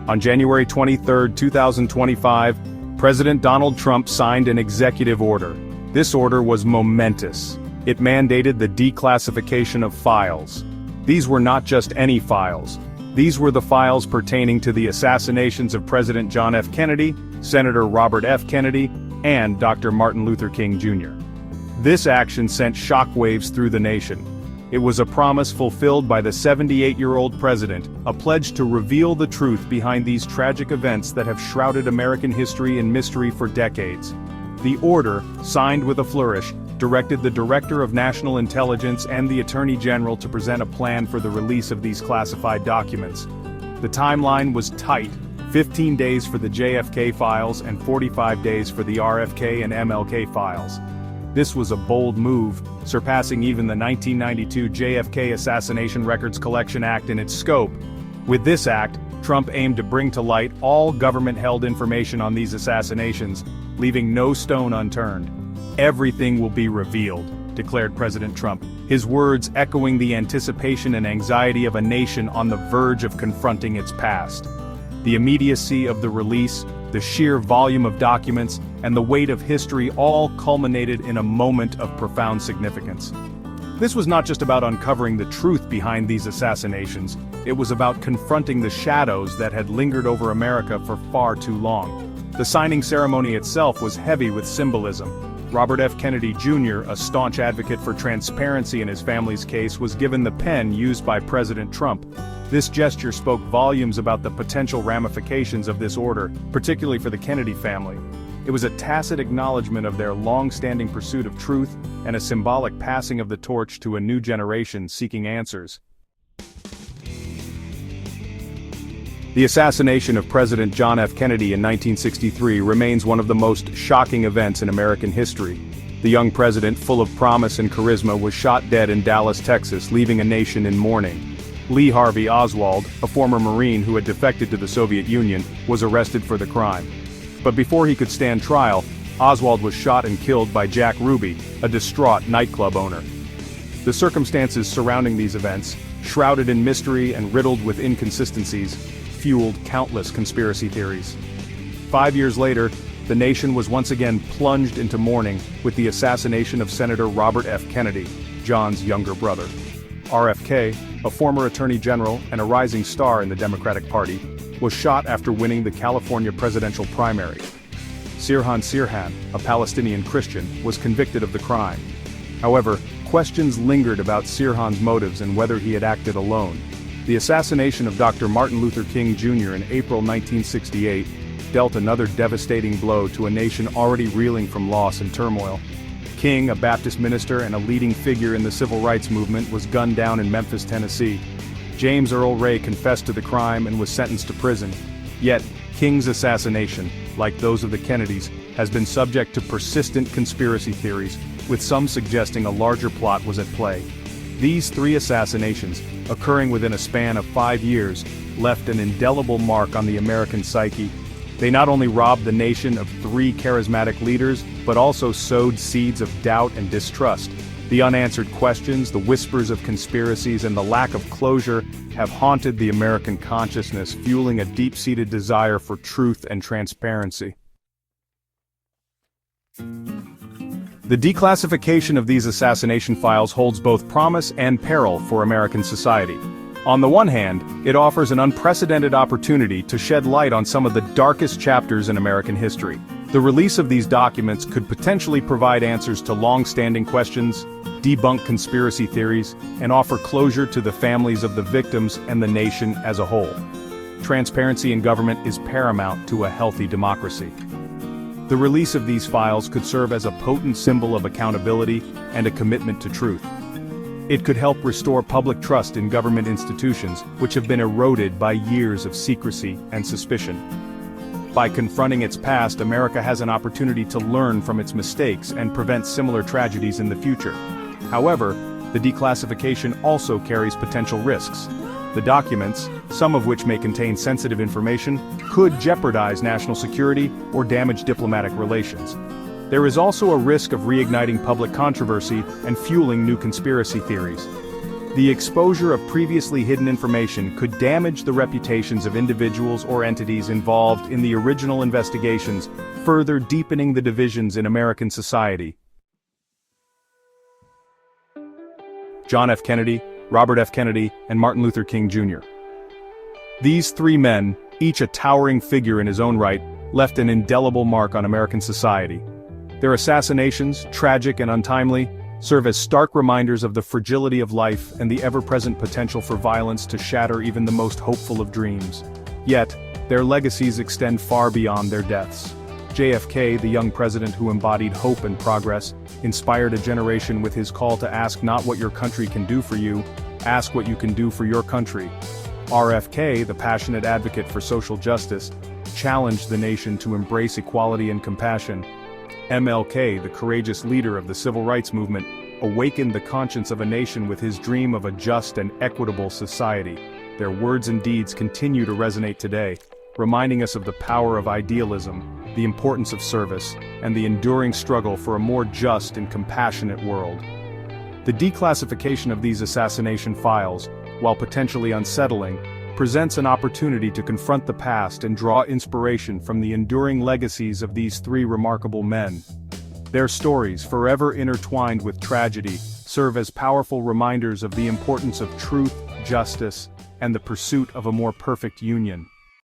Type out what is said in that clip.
On January 23, 2025, President Donald Trump signed an executive order. This order was momentous. It mandated the declassification of files. These were not just any files. These were the files pertaining to the assassinations of President John F. Kennedy, Senator Robert F. Kennedy, and Dr. Martin Luther King Jr. This action sent shockwaves through the nation. It was a promise fulfilled by the 78-year-old president, a pledge to reveal the truth behind these tragic events that have shrouded American history in mystery for decades. The order, signed with a flourish, directed the Director of National Intelligence and the Attorney General to present a plan for the release of these classified documents. The timeline was tight: 15 days for the JFK files and 45 days for the RFK and MLK files. This was a bold move, surpassing even the 1992 JFK Assassination Records Collection Act in its scope. With this act, Trump aimed to bring to light all government-held information on these assassinations, leaving no stone unturned. "Everything will be revealed," declared President Trump, his words echoing the anticipation and anxiety of a nation on the verge of confronting its past. The immediacy of the release, the sheer volume of documents, and the weight of history all culminated in a moment of profound significance. This was not just about uncovering the truth behind these assassinations, it was about confronting the shadows that had lingered over America for far too long. The signing ceremony itself was heavy with symbolism. Robert F. Kennedy Jr., a staunch advocate for transparency in his family's case, was given the pen used by President Trump. This gesture spoke volumes about the potential ramifications of this order, particularly for the Kennedy family. It was a tacit acknowledgement of their long-standing pursuit of truth and a symbolic passing of the torch to a new generation seeking answers. The assassination of President John F. Kennedy in 1963 remains one of the most shocking events in American history. The young president, full of promise and charisma, was shot dead in Dallas, Texas, leaving a nation in mourning. Lee Harvey Oswald, a former Marine who had defected to the Soviet Union, was arrested for the crime. But before he could stand trial, Oswald was shot and killed by Jack Ruby, a distraught nightclub owner. The circumstances surrounding these events, shrouded in mystery and riddled with inconsistencies, fueled countless conspiracy theories. 5 years later, the nation was once again plunged into mourning with the assassination of Senator Robert F. Kennedy, John's younger brother. RFK, a former attorney general and a rising star in the Democratic Party, was shot after winning the California presidential primary. Sirhan Sirhan, a Palestinian Christian, was convicted of the crime. However, questions lingered about Sirhan's motives and whether he had acted alone. The assassination of Dr. Martin Luther King Jr. in April 1968 dealt another devastating blow to a nation already reeling from loss and turmoil. King, a Baptist minister and a leading figure in the civil rights movement, was gunned down in Memphis, Tennessee. James Earl Ray confessed to the crime and was sentenced to prison. Yet, King's assassination, like those of the Kennedys, has been subject to persistent conspiracy theories, with some suggesting a larger plot was at play. These 3 assassinations, occurring within a span of 5 years, left an indelible mark on the American psyche. They not only robbed the nation of 3 charismatic leaders, but also sowed seeds of doubt and distrust. The unanswered questions, the whispers of conspiracies, and the lack of closure have haunted the American consciousness, fueling a deep-seated desire for truth and transparency. The declassification of these assassination files holds both promise and peril for American society. On the one hand, it offers an unprecedented opportunity to shed light on some of the darkest chapters in American history. The release of these documents could potentially provide answers to long-standing questions, debunk conspiracy theories, and offer closure to the families of the victims and the nation as a whole. Transparency in government is paramount to a healthy democracy. The release of these files could serve as a potent symbol of accountability and a commitment to truth. It could help restore public trust in government institutions, which have been eroded by years of secrecy and suspicion. By confronting its past, America has an opportunity to learn from its mistakes and prevent similar tragedies in the future. However, the declassification also carries potential risks. The documents, some of which may contain sensitive information, could jeopardize national security or damage diplomatic relations. There is also a risk of reigniting public controversy and fueling new conspiracy theories. The exposure of previously hidden information could damage the reputations of individuals or entities involved in the original investigations, further deepening the divisions in American society. John F. Kennedy, Robert F. Kennedy, and Martin Luther King Jr. These three men, each a towering figure in his own right, left an indelible mark on American society. Their assassinations, tragic and untimely, serve as stark reminders of the fragility of life and the ever-present potential for violence to shatter even the most hopeful of dreams. Yet, their legacies extend far beyond their deaths. JFK, the young president who embodied hope and progress, inspired a generation with his call to ask not what your country can do for you, ask what you can do for your country. RFK, the passionate advocate for social justice, challenged the nation to embrace equality and compassion. MLK, the courageous leader of the civil rights movement, awakened the conscience of a nation with his dream of a just and equitable society. Their words and deeds continue to resonate today, reminding us of the power of idealism, the importance of service, and the enduring struggle for a more just and compassionate world. The declassification of these assassination files, while potentially unsettling, presents an opportunity to confront the past and draw inspiration from the enduring legacies of these three remarkable men. Their stories, forever intertwined with tragedy, serve as powerful reminders of the importance of truth, justice, and the pursuit of a more perfect union.